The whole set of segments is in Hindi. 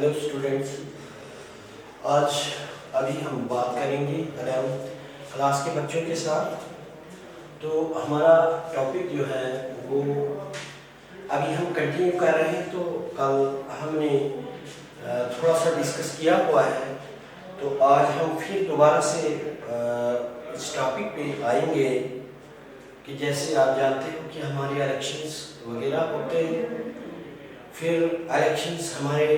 हेलो स्टूडेंट्स, आज अभी हम बात करेंगे 11th क्लास के बच्चों के साथ। तो हमारा टॉपिक जो है वो अभी हम कंटिन्यू कर रहे हैं। तो कल हमने थोड़ा सा डिस्कस किया हुआ है, तो आज हम फिर दोबारा से इस टॉपिक पे आएंगे कि जैसे आप जानते हो कि हमारे इलेक्शंस वगैरह होते हैं। फिर इलेक्शंस हमारे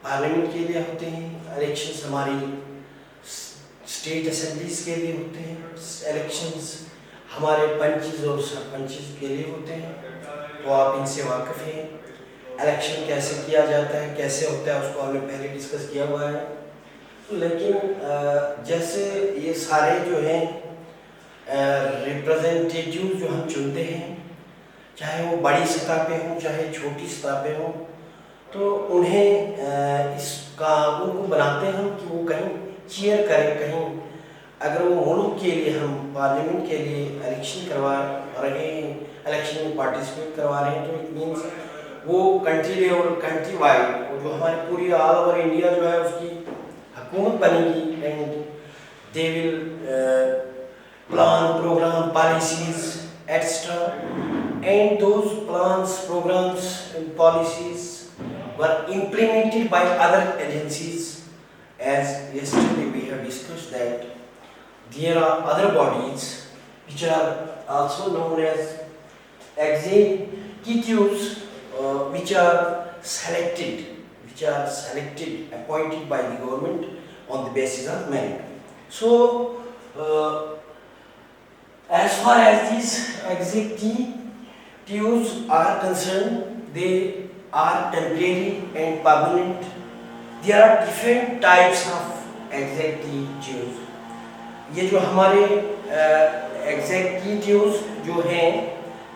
पार्लियामेंट के लिए होते हैं, इलेक्शंस हमारी स्टेट असेंबलीज के लिए होते हैं, इलेक्शंस हमारे पंचेस और सरपंचेस के लिए होते हैं। तो आप इनसे वाकिफ़ हैं। इलेक्शन कैसे किया जाता है, कैसे होता है, उसको हमने पहले डिस्कस किया हुआ है। लेकिन जैसे ये सारे जो हैं रिप्रेजेंटेटिव जो हम चुनते हैं, चाहे वो बड़ी सतह पे हो चाहे छोटी सतह पे हो, तो उन्हें इसका उनको बनाते हैं हम कि वो कहीं चेयर करें। कहीं अगर वो मुल्क के लिए हम पार्लियामेंट के लिए इलेक्शन करवा रहे हैं, इलेक्शन में पार्टिसिपेट करवा रहे हैं, तो इट मीन्स वो कंट्री लेवल, कंट्री वाइड जो हमारी पूरी ऑल ओवर इंडिया जो है उसकी हुकूमत बनेगी। And they will plan, programme, policies extra, and those plans, programs and policies were implemented by other agencies. As yesterday we have discussed that there are other bodies which are also known as executives, which are selected, appointed by the government on the basis of merit. So as far as these executives are concerned, they are temporary and permanent. There are different types of executives. ये जो हमारे executives जो हैं,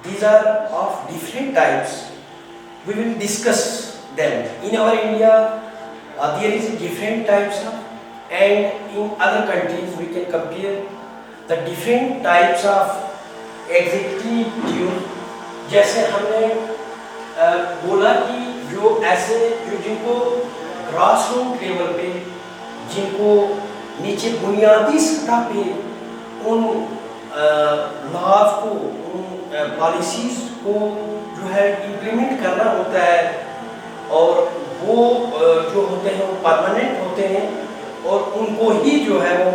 these are of different types. We will discuss them. In our India, there is different types of, and in other countries we can compare the different types of executive। जैसे हमने बोला कि जो ऐसे जिनको ग्रास रूट लेवल पे, जिनको नीचे बुनियादी सतह पे उन लॉज को, उन पॉलिसीज को जो है इम्प्लीमेंट करना होता है, और वो जो होते हैं वो परमानेंट होते हैं, और उनको ही जो है वो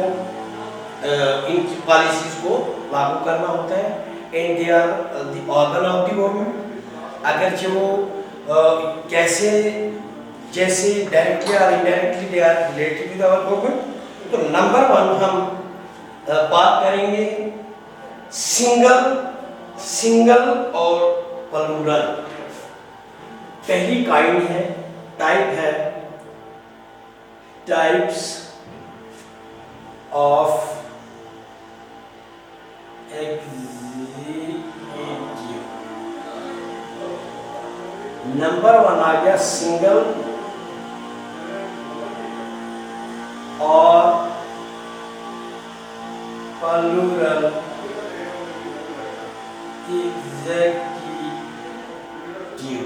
इन पॉलिसीज को लागू करना होता है। And they are the organ of the government. अगर जो कैसे जैसे डायरेक्टली और indirectly they are related with our government. तो नंबर 1 हम बात करेंगे सिंगल और प्लूरल। पहली काइंड है, टाइप है, टाइप्स ऑफ नंबर 1 आ गया सिंगल और प्लूरल एग्जीक्यूटिव।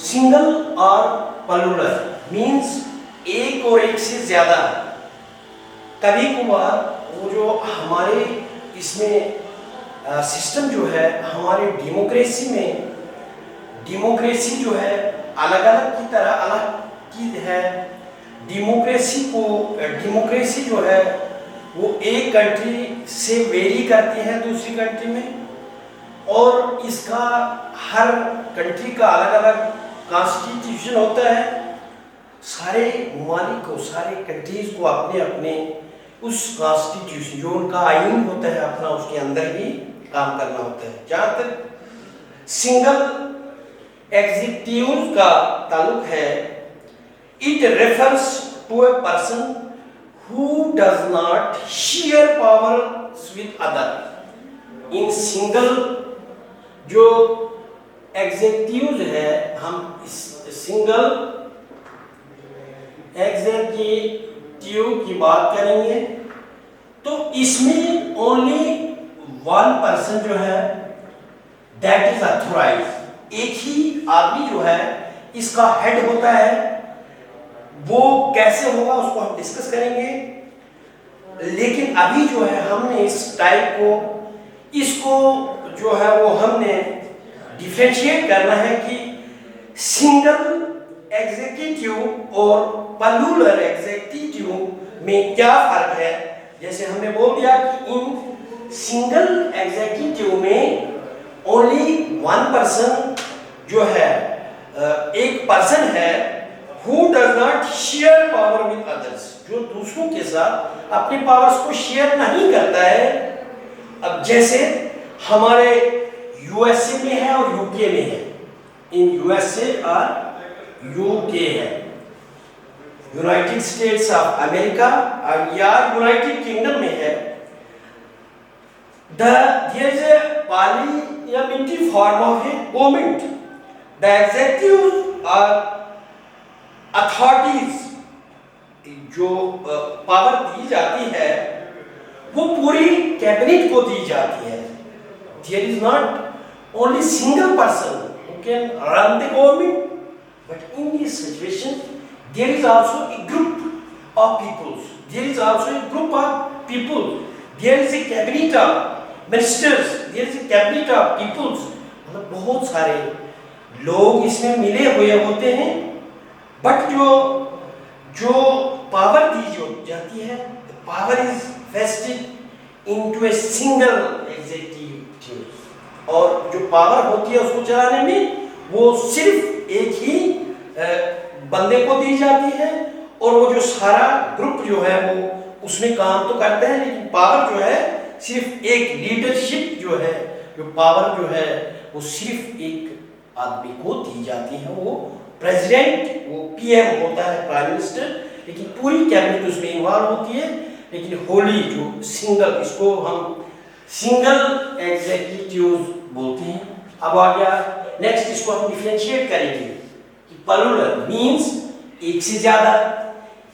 सिंगल और प्लूरल मींस एक और एक से ज्यादा। कभी कभार वो जो हमारे इसमें सिस्टम जो है, हमारे डेमोक्रेसी में, डेमोक्रेसी जो है अलग अलग की तरह अलग की है। डेमोक्रेसी जो है वो एक कंट्री से वेरी करती है दूसरी कंट्री में, और इसका हर कंट्री का अलग अलग कॉन्स्टिट्यूशन होता है। सारे ममालिक को, सारे कंट्रीज को अपने अपने उस कॉन्स्टिट्यूशन जो उनका आइन होता है अपना, उसके अंदर ही काम करना होता है। जहाँ तक सिंगल एग्जीक्यूटिव का ताल्लुक है, it refers to a person who does not share powers with other. In single जो एग्जीक्यूटिव है, हम इस सिंगल एग्जीक्यूटिव की बात करेंगे, तो इसमें ओनली वन पर्सन जो है दैट इज ऑथराइज्ड। एक ही आदमी जो है इसका हेड होता है, वो कैसे होगा उसको हम डिस्कस करेंगे। लेकिन अभी जो है हमने इस टाइप को, इसको जो है वो हमने डिफरेंशिएट करना है कि सिंगल एग्जीक्यूटिव और प्लूरल एग्जीक्यूटिव में क्या फर्क है। जैसे हमने बोल दिया कि इन सिंगल एग्जीक्यूटिव में ओनली वन पर्सन जो है, एक पर्सन है who does not share power with others, जो दूसरों के साथ अपने पावर्स को शेयर नहीं करता है। अब जैसे हमारे यूएसए में है और यूके में है, इन यूएसए और यूके है, यूनाइटेड स्टेट्स ऑफ अमेरिका या यूनाइटेड किंगडम में है। there is a parliamentary form of a government. The executive are authorities, जो पावर दी जाती है वो पूरी कैबिनेट को दी जाती है। There is not only single person who can run the government, but in this situation there is also a group of people. There is also a group of people. There is a cabinet of ministers. There is a cabinet of peoples. मतलब बहुत सारे लोग इसमें मिले हुए होते हैं। बट जो पावर दी जाती है, power is vested into a single executive, और जो पावर होती है उसको चलाने में वो सिर्फ एक ही बंदे को दी जाती है, और वो जो सारा ग्रुप जो है वो उसमें काम तो करते हैं, लेकिन पावर जो है सिर्फ एक लीडरशिप जो है, जो पावर जो है वो सिर्फ एक आदमी को दी जाती है। वो प्रेसिडेंट, वो पीएम होता है, प्राइम मिनिस्टर, लेकिन पूरी कैबिनेट उसमें इन्वॉल्व होती है। लेकिन होली जो सिंगल, इसको हम सिंगल एग्जीक्यूटिव बोलते हैं। अब आ गया नेक्स्ट, इसको हम डिफरेंशिएट करेंगे कि प्लूरल मींस एक से ज्यादा।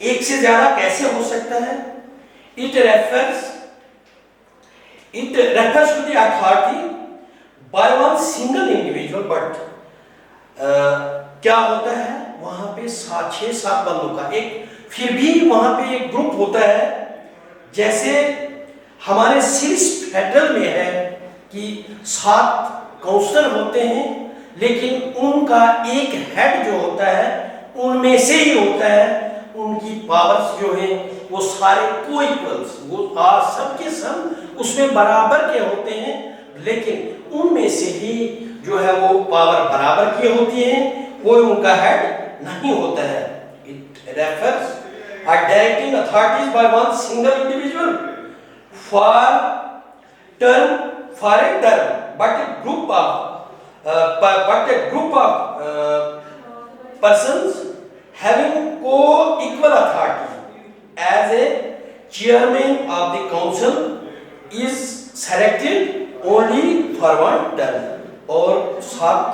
एक से ज्यादा कैसे हो सकता है? It refers to the authority by one single individual, but क्या होता है वहां पे 6-7 बंदों का एक, फिर भी वहां पे एक ग्रुप होता है। जैसे हमारे सिर्फ फेडरल में है कि 7 काउंसलर होते हैं, लेकिन उनका एक हेड जो होता है उनमें से ही होता है। उनकी पावर्स जो है वो सारे को-इक्वल्स, वो सबके सब उसमें बराबर के होते हैं, लेकिन उनमें से ही जो है वो पावर बराबर की होती है, कोई उनका हेड नहीं होता है। It refers are directing authorities by one single individual for a term, but a group of persons having co-equal authority. As a chairman of the council is selected only for one term. और 7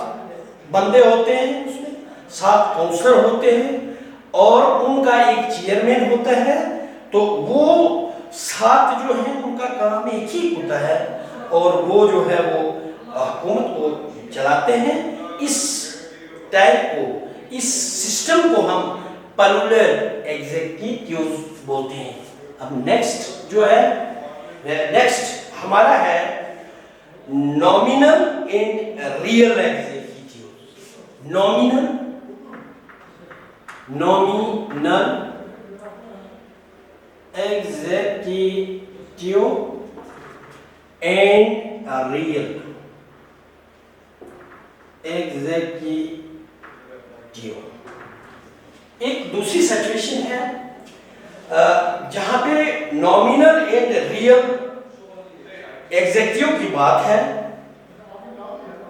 बंदे होते हैं, उसमें 7 काउंसलर होते हैं और उनका एक चेयरमैन होता है। तो वो 7 जो हैं उनका काम एक ही होता है, और वो जो है वो हुकूमत को चलाते हैं। इस टाइप को, इस सिस्टम को हम प्लूरल एग्जीक्यूटिव बोलते हैं। अब नेक्स्ट जो है, नेक्स्ट हमारा है nominal and real executive. Nominal executive and real executive. एक दूसरी सिचुएशन है जहां पे नॉमिनल एंड रियल एग्जीक्यूटिव की बात है।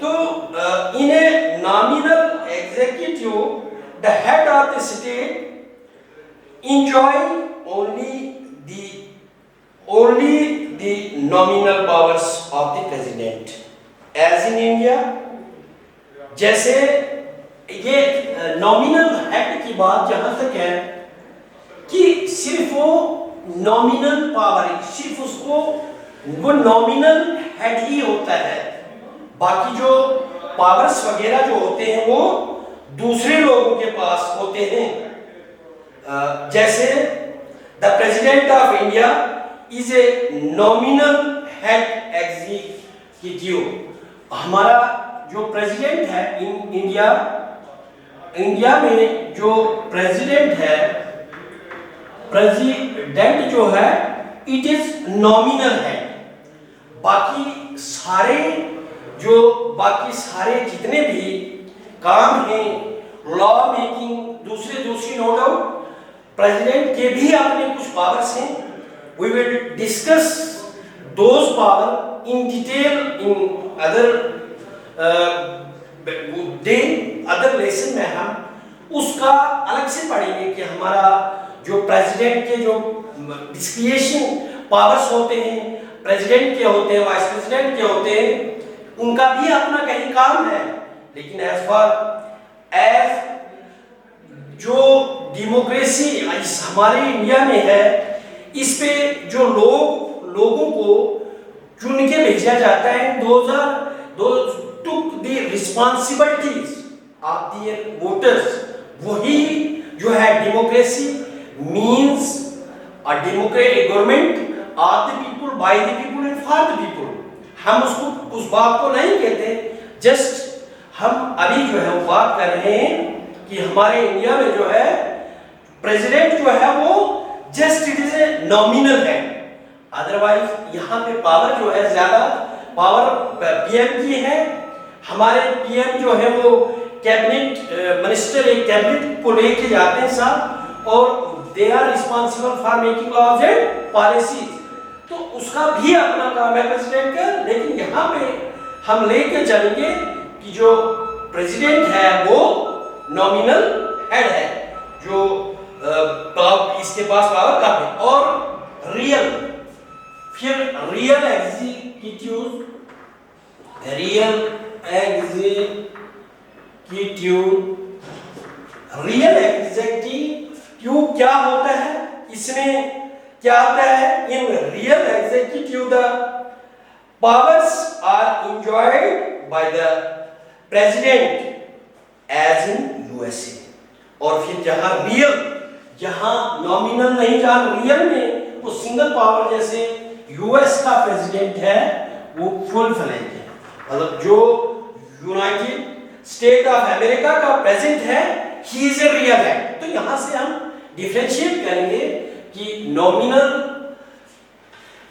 तो in a nominal executive the head of the state enjoy only the nominal powers of the president, as in India। जैसे ये नॉमिनल हेड की बात जहां तक है कि सिर्फ वो नॉमिनल पावर, सिर्फ उसको वो नॉमिनल हेड ही होता है, बाकी जो पावर्स वगैरह जो होते हैं वो दूसरे लोग होते हैं। जैसे the president of India is a nominal head executive. हमारा जो प्रेसिडेंट है इंडिया में जो प्रेसिडेंट है, प्रेसिडेंट जो है इट इज नॉमिनल है। बाकी सारे जितने भी काम हैं, लॉ मेकिंग, दूसरी नो डाउट प्रेसिडेंट के भी अपने कुछ पावर्स हैं। We will discuss those power in detail in other lesson में। हम उसका अलग से पढ़ेंगे कि हमारा जो प्रेसिडेंट के जो डिस्क्रिएशन पावर्स होते हैं, प्रेसिडेंट के होते हैं, वाइस प्रेसिडेंट के होते हैं, उनका भी अपना कहीं काम है। लेकिन एज जो डेमोक्रेसी हमारे इंडिया में है, इस पे जो लोगों को चुन के भेजा जाता है, those took the responsibilities of their voters। वही जो है democracy means a democratic government of the people, by the people and for the people। हम उसको उस बात को नहीं कहते, जस्ट हम अभी जो है वो बात कर रहे हैं कि हमारे इंडिया में जो है प्रेसिडेंट जो है वो just it is a nominal है। अदरवाइज यहाँ पे पावर जो है ज्यादा पावर पीएम की है। हमारे पीएम जो है वो कैबिनेट मिनिस्टर एक कैबिनेट को लेके जाते हैं साहब, और they are responsible for making laws and policies. तो उसका भी अपना काम है प्रेसिडेंट का। लेकिन यहाँ पे हम लेके चलेंगे कि जो प्रेसिडेंट है वो नॉमिनल हेड है, जो इसके पास पावर कम है। और रियल एग्जीक्यूटिव क्या होता है, इसमें क्या आता है? In real executive the powers are enjoyed by the president as in USA. और फिर जहां नॉमिनल नहीं, जहां रियल में वो सिंगल पावर जैसे यूएस का प्रेसिडेंट है वो फुल फ्लैंज है। मतलब जो यूनाइटेड स्टेट ऑफ अमेरिका का प्रेसिडेंट है, ही इज ए रियल है। तो यहां से हम डिफरेंशिएट करेंगे कि नॉमिनल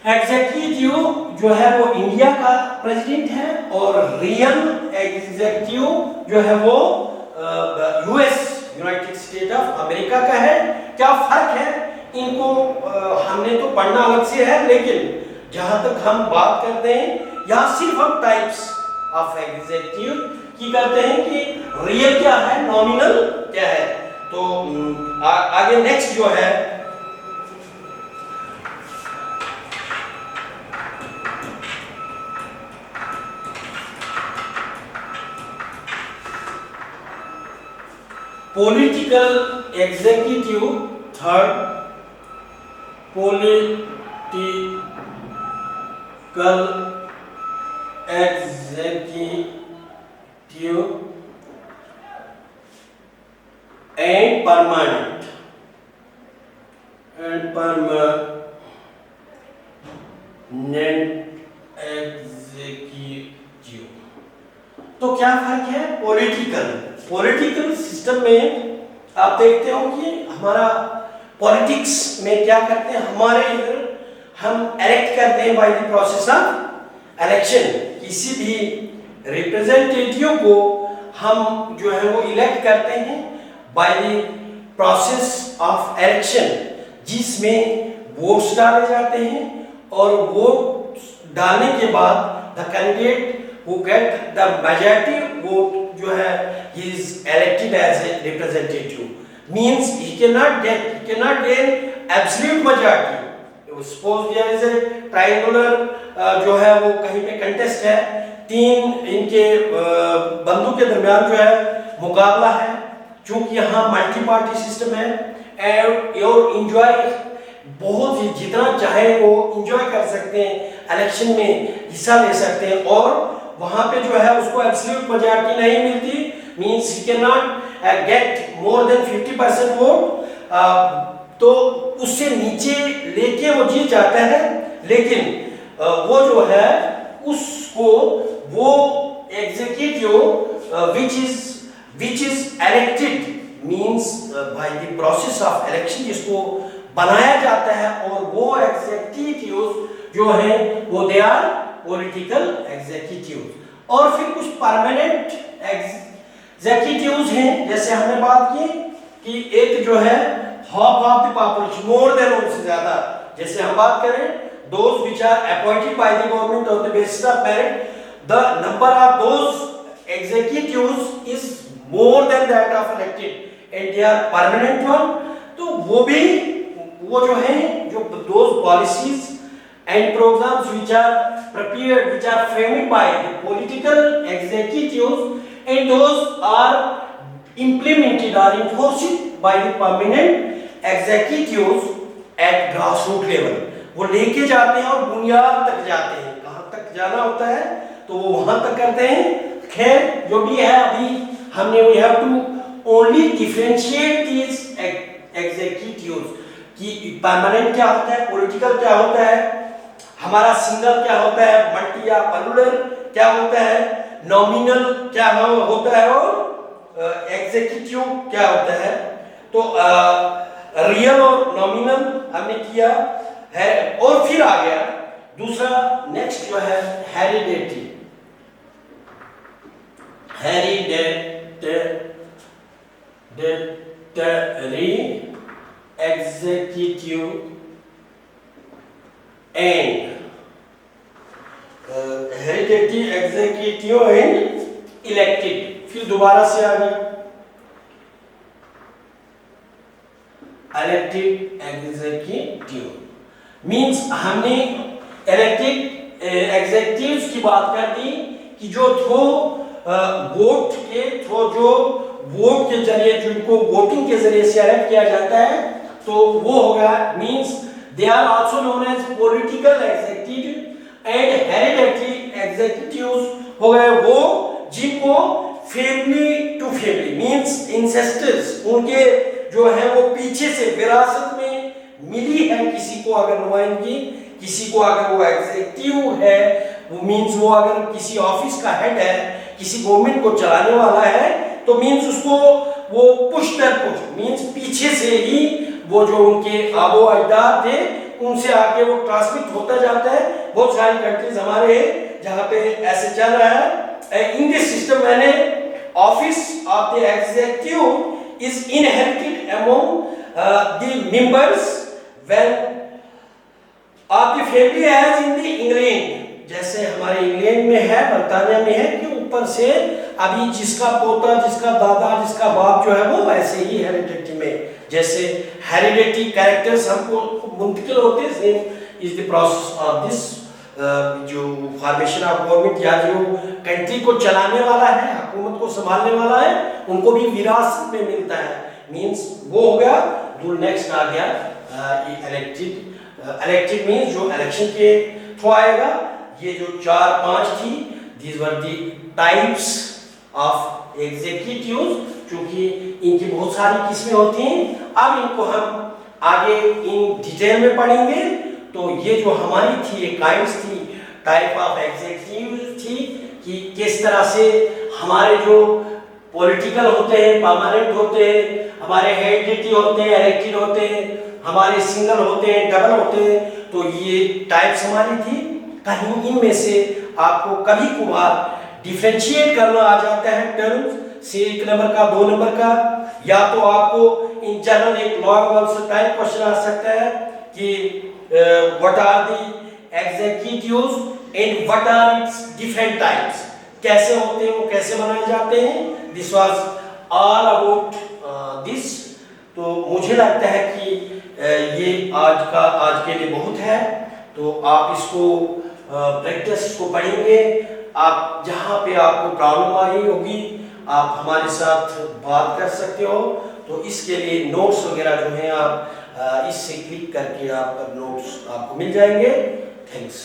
एग्जीक्यूटिव जो है वो इंडिया का प्रेसिडेंट है, और रियल एग्जीक्यूटिव जो है वो US United state of America का है। क्या फर्क है इनको हमने तो पढ़ना अलग से है, लेकिन जहां तक हम बात करते हैं यहाँ सिर्फ हम टाइप्स ऑफ एग्जीक्यूटिव की करते हैं कि रियल क्या है, नॉमिनल क्या है। तो आगे नेक्स्ट जो है political executive. Third, political executive and permanent executive. तो क्या फर्क है? पॉलिटिकल सिस्टम में आप देखते हो कि हमारा पॉलिटिक्स में क्या करते हैं, हमारे इधर हम इलेक्ट करते हैं by the process of election. किसी भी रिप्रेजेंटेटिव को हम जो है वो इलेक्ट करते हैं by the process of election, जिसमें वोट्स डाले जाते हैं, और वोट डालने के बाद the candidate who get the majority vote जो है he is elected as a representative, means he cannot gain absolute majority। suppose there is a triangular जो है वो कहीं पे contest है, तीन इनके बंदों के दरमियान जो है मुकाबला है, चूंकि यहाँ मल्टी पार्टी सिस्टम है, और इंजॉय बहुत ही जितना चाहे वो इंजॉय कर सकते हैं, इलेक्शन में हिस्सा ले सकते हैं, और वहां पे जो है उसको एब्सोल्यूट मेजॉरिटी नहीं मिलती, means he can not get more than 50% vote, तो उससे नीचे लेके वो जीत जाता है, लेकिन वो जो है उसको वो executive which is elected means by the process of election, जिसको बनाया जाता है, और वो एग्जीक्यूटिव जो है वो दे आर पॉलिटिकल एग्जीक्यूटिव। और फिर कुछ परमानेंट एग्जीक्यूटिव्स हैं, जैसे हमने बात की कि एक जो है half of the population, more than, उनसे ज्यादा, जैसे हम बात करें those which are appointed by the government on the basis of merit, the number of those executives is more than that of elected and they are permanent one। तो वो भी वो जो है जो those policies and programs which are prepared, which are framed by the political executives and those are implemented or enforced by the permanent executives at grassroots level। वो लेके जाते हैं और बुनियाद तक जाते हैं, कहाँ तक जाना होता है तो वो वहां तक करते हैं। खैर जो भी है, अभी हमने we have to only differentiate these executives कि परमानेंट क्या होता है, पॉलिटिकल क्या होता है, हमारा सिंगल क्या होता है, मल्टी या पलुलर क्या होता है, नॉमिनल क्या होता है और एग्जीक्यूटिव क्या होता है। तो रियल और नॉमिनल हमने किया है, और फिर आ गया दूसरा नेक्स्ट जो है hereditary executive and hereditary executive and elected. फिर दोबारा से आ गया इलेक्टेड एग्जीक्यूटिव मींस हमने इलेक्टेड एग्जीक्यूटिव्स की बात कर दी कि जो थ्रू वोट के थ्रू जो वोट के जरिए जिनको वोटिंग के जरिए से इलेक्ट किया जाता है, तो वो होगा means they are also known as political executive and hereditary executives हो गए वो जिनको family to family means ancestors उनके जो है वो पीछे से विरासत में मिली है, किसी को अगर नुमाइंदगी, किसी को अगर वो एग्जीक्यूटिव है, वो मींस वो अगर किसी ऑफिस का हेड है, किसी गवर्नमेंट को चलाने वाला है, तो मींस उसको वो पुश दर पुश मींस पीछे से ही वो जो उनके आबो अजदाद थे उनसे आगे वो ट्रांसमिट होता जाता है। बहुत सारी कंट्रीज हमारे हैं जहाँ पे ऐसे चल रहा है। इन दिस सिस्टम मैंने office of the executive is inherited among the members when of the family as in the England, जैसे हमारे इंग्लैंड में है, बरतानिया में है कि ऊपर से अभी जिसका पोता, जिसका दादा, जिसका बाप जो है वो वैसे ही हेरिडिटी में, जैसे हेरिडिटी कैरेक्टर्स हमको मुंतकिल होते हैं, same is the process of this जो फॉर्मेशन ऑफ गवर्नमेंट या जो कंट्री को चलाने वाला है, हुकूमत को संभालने वाला है, उनको भी विरासत में मिलता है। मींस वो हो गया। दूर नेक्स्ट आ गया इलेक्टेड मींस जो इलेक्शन के थ्रू आएगा। ये जो 4-5 थी, these were the types of executives, क्योंकि इनकी बहुत सारी किस्में होती हैं। अब इनको हम आगे इन डिटेल में पढ़ेंगे। तो ये जो हमारी थी, ये काइंड्स थी, टाइप ऑफ एग्जीक्यूटिव थी कि किस तरह से हमारे जो पॉलिटिकल होते हैं, परमानेंट होते हैं, हमारे हेरिडिटी होते हैं, इलेक्टेड होते हैं, हमारे सिंगल होते हैं, डबल होते हैं। तो ये टाइप्स हमारी थी। कहीं इनमें से आपको कभी कभार डिफरेंशिएट करना आ जाता है टर्म्स से, 1 नंबर का, 2 नंबर का, या तो आपको इन जनरल एक लॉन्ग वर्सेटाइल क्वेश्चन आ सकता है कि what are the executives and what are its different types, कैसे होते हैं, वो कैसे बनाए जाते हैं। This was all about this. तो मुझे लगता है कि ये आज के लिए बहुत है। तो आप इसको प्रैक्टिस को पढ़ेंगे। आप जहाँ पे आपको प्रॉब्लम आई होगी आप हमारे साथ बात कर सकते हो। तो इसके लिए नोट्स वगैरह जो हैं आप इससे क्लिक करके आप नोट्स आपको मिल जाएंगे। थैंक्स।